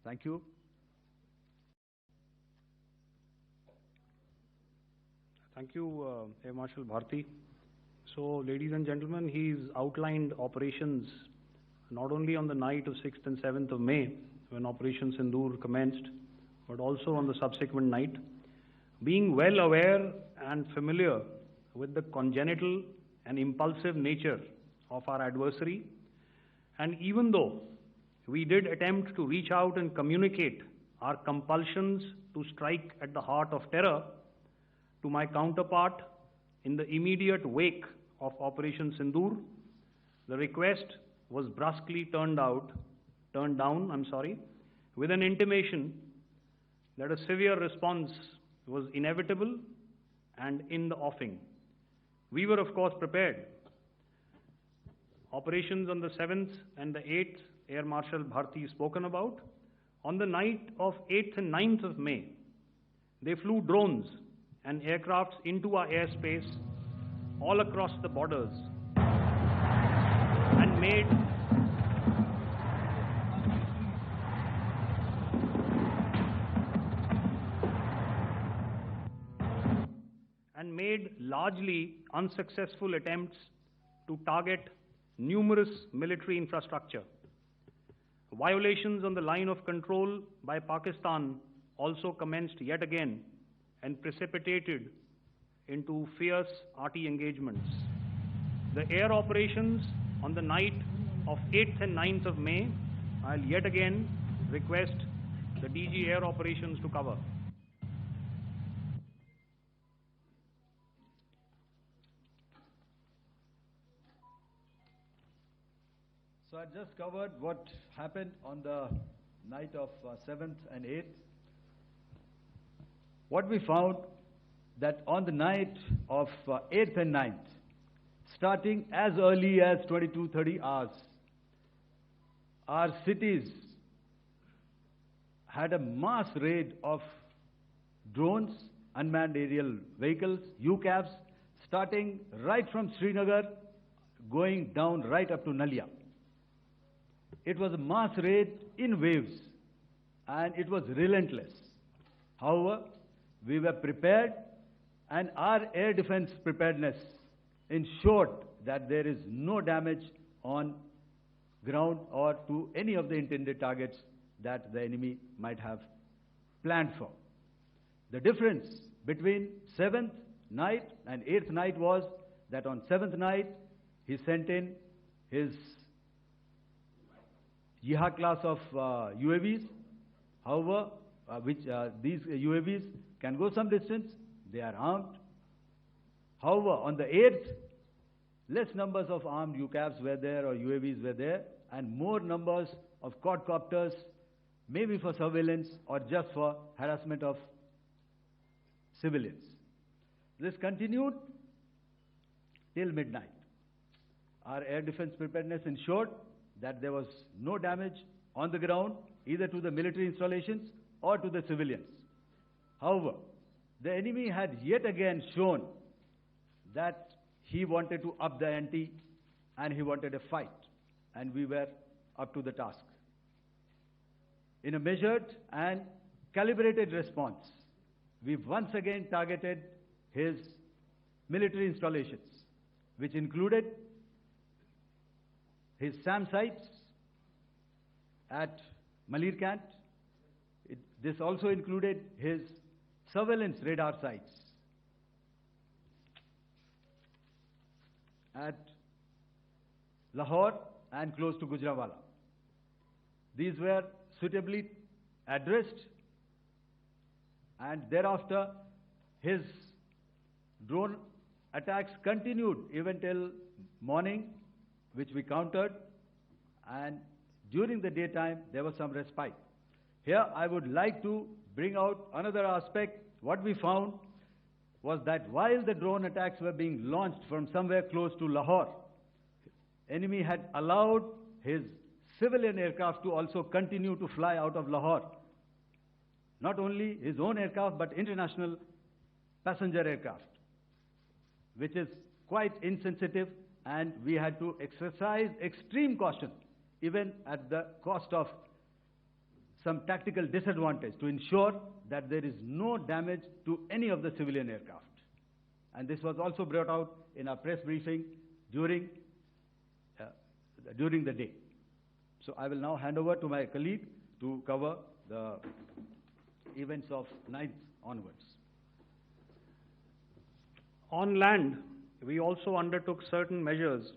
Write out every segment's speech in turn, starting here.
Thank you. Thank you, Air Marshal Bharti. So, ladies and gentlemen, he's outlined operations not only on the night of 6th and 7th of May, when Operation Sindoor commenced, but also on the subsequent night. Being well aware and familiar with the congenital and impulsive nature of our adversary, and even though we did attempt to reach out and communicate our compulsions to strike at the heart of terror to my counterpart in the immediate wake of Operation Sindoor, the request was brusquely turned down, with an intimation that a severe response was inevitable and in the offing. We were, of course, prepared. Operations on the 7th and the 8th, Air Marshal Bharti spoken about. On the night of 8th and 9th of May, they flew drones and aircrafts into our airspace all across the borders and made largely unsuccessful attempts to target numerous military infrastructure. Violations on the line of control by Pakistan also commenced yet again and precipitated into fierce arty engagements. The air operations on the night of 8th and 9th of May, I'll yet again request the DG Air Operations to cover. So I just covered what happened on the night of 7th and 8th. What we found that on the night of 8th and 9th, starting as early as 22:30 hours, our cities had a mass raid of drones, unmanned aerial vehicles, UCAVs, starting right from Srinagar, going down right up to Nalia. It was a mass raid in waves, and it was relentless. However, we were prepared, and our air defense preparedness ensured that there is no damage on ground or to any of the intended targets that the enemy might have planned for. The difference between 7th night and 8th night was that on 7th night, he sent in his Jihad class of UAVs. However, these UAVs can go some distance, they are armed. However, on the 8th, less numbers of armed UCAVs were there or UAVs were there, and more numbers of quadcopters, maybe for surveillance or just for harassment of civilians. This continued till midnight. Our air defense preparedness ensured that there was no damage on the ground, either to the military installations or to the civilians. However, the enemy had yet again shown that he wanted to up the ante and he wanted a fight, and we were up to the task. In a measured and calibrated response, we once again targeted his military installations, which included his SAM sites at Malirkant. This also included his surveillance radar sites at Lahore and close to Gujranwala. These were suitably addressed, and thereafter his drone attacks continued even till morning, which we countered, and during the daytime there was some respite. Here I would like to bring out another aspect. What we found was that while the drone attacks were being launched from somewhere close to Lahore, enemy had allowed his civilian aircraft to also continue to fly out of Lahore. Not only his own aircraft, but international passenger aircraft, which is quite insensitive, and we had to exercise extreme caution, even at the cost of some tactical disadvantage to ensure that there is no damage to any of the civilian aircraft. And this was also brought out in our press briefing during the day. So I will now hand over to my colleague to cover the events of 9th onwards. On land, we also undertook certain measures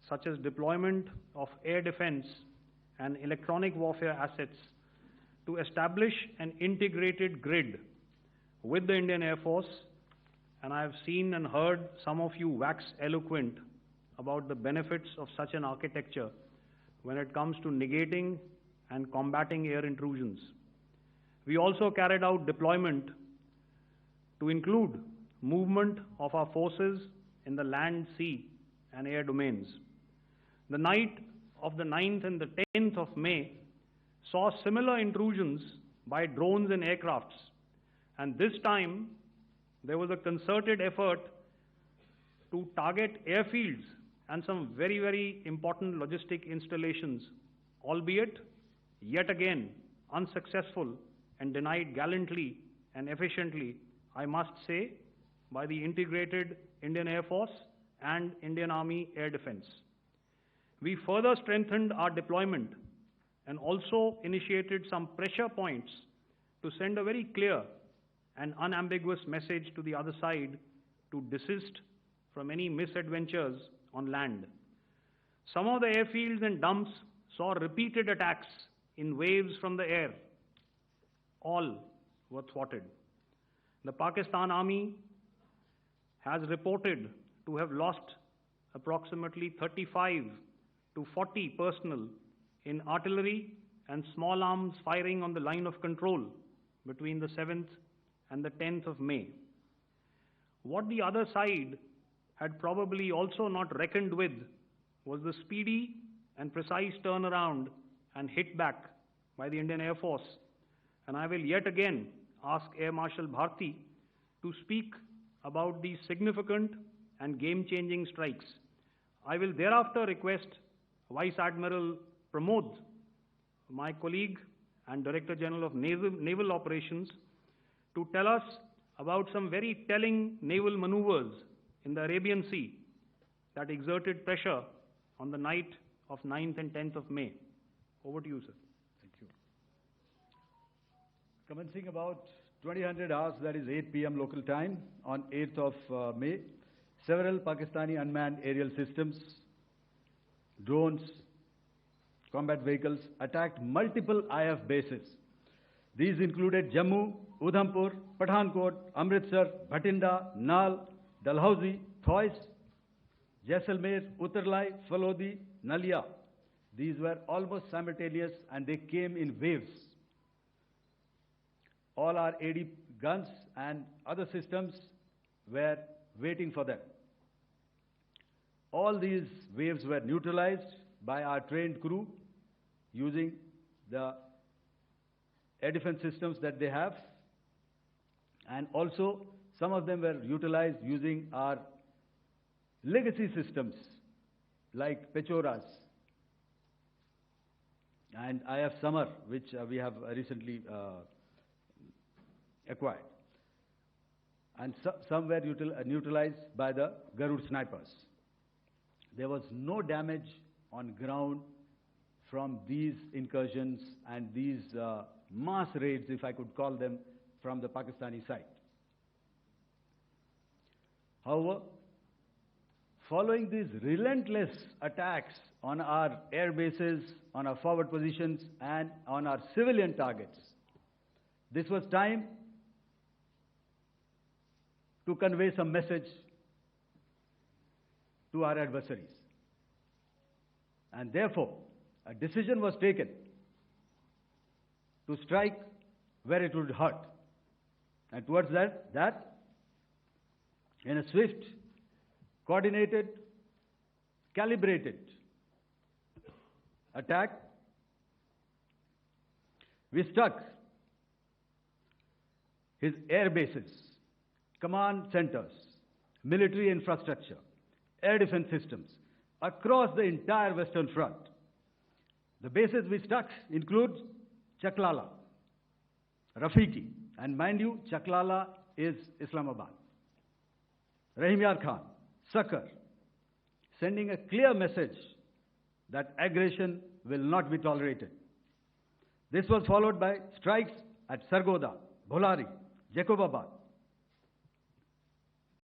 such as deployment of air defense and electronic warfare assets to establish an integrated grid with the Indian Air Force, and I have seen and heard some of you wax eloquent about the benefits of such an architecture when it comes to negating and combating air intrusions. We also carried out deployment to include movement of our forces in the land, sea, and air domains. The night of the 9th and the 10th of May saw similar intrusions by drones and aircrafts, and this time there was a concerted effort to target airfields and some very, very important logistic installations, albeit yet again unsuccessful and denied gallantly and efficiently, I must say, by the integrated Indian Air Force and Indian Army Air Defense. We further strengthened our deployment and also initiated some pressure points to send a very clear and unambiguous message to the other side to desist from any misadventures on land. Some of the airfields and dumps saw repeated attacks in waves from the air. All were thwarted. The Pakistan Army has reported to have lost approximately 35 to 40 personnel in artillery and small arms firing on the line of control between the 7th and the 10th of May. What the other side had probably also not reckoned with was the speedy and precise turnaround and hit back by the Indian Air Force. And I will yet again ask Air Marshal Bharti to speak about these significant and game-changing strikes. I will thereafter request Vice Admiral Pramod, my colleague and Director General of Naval Operations, to tell us about some very telling naval maneuvers in the Arabian Sea that exerted pressure on the night of 9th and 10th of May. Over to you, sir. Thank you. Commencing about 2000 hours, that is 8 p.m. local time, on 8th of May, several Pakistani unmanned aerial systems, drones, combat vehicles attacked multiple IF bases. These included Jammu, Udhampur, Pathankot, Amritsar, Bhatinda, Nal, Dalhousie, Thois, Jaisalmer, Uttarlai, Falodi, Nalia. These were almost simultaneous and they came in waves. All our AD guns and other systems were waiting for them. All these waves were neutralized by our trained crew using the air defense systems that they have, and also some of them were utilized using our legacy systems like Pechoras and IF Summer, which we have recently acquired. And some were neutralized by the Garud snipers. There was no damage on ground from these incursions and these mass raids, if I could call them, from the Pakistani side. However, following these relentless attacks on our air bases, on our forward positions, and on our civilian targets, this was time to convey some message to our adversaries. And therefore, a decision was taken to strike where it would hurt. And towards that, in a swift, coordinated, calibrated attack, we struck his air bases, command centers, military infrastructure, air defense systems across the entire Western Front. The bases we struck include Chaklala, Rafiki, and mind you, Chaklala is Islamabad. Rahim Yar Khan, Sakar, sending a clear message that aggression will not be tolerated. This was followed by strikes at Sargoda, Bholari, Jacobabad,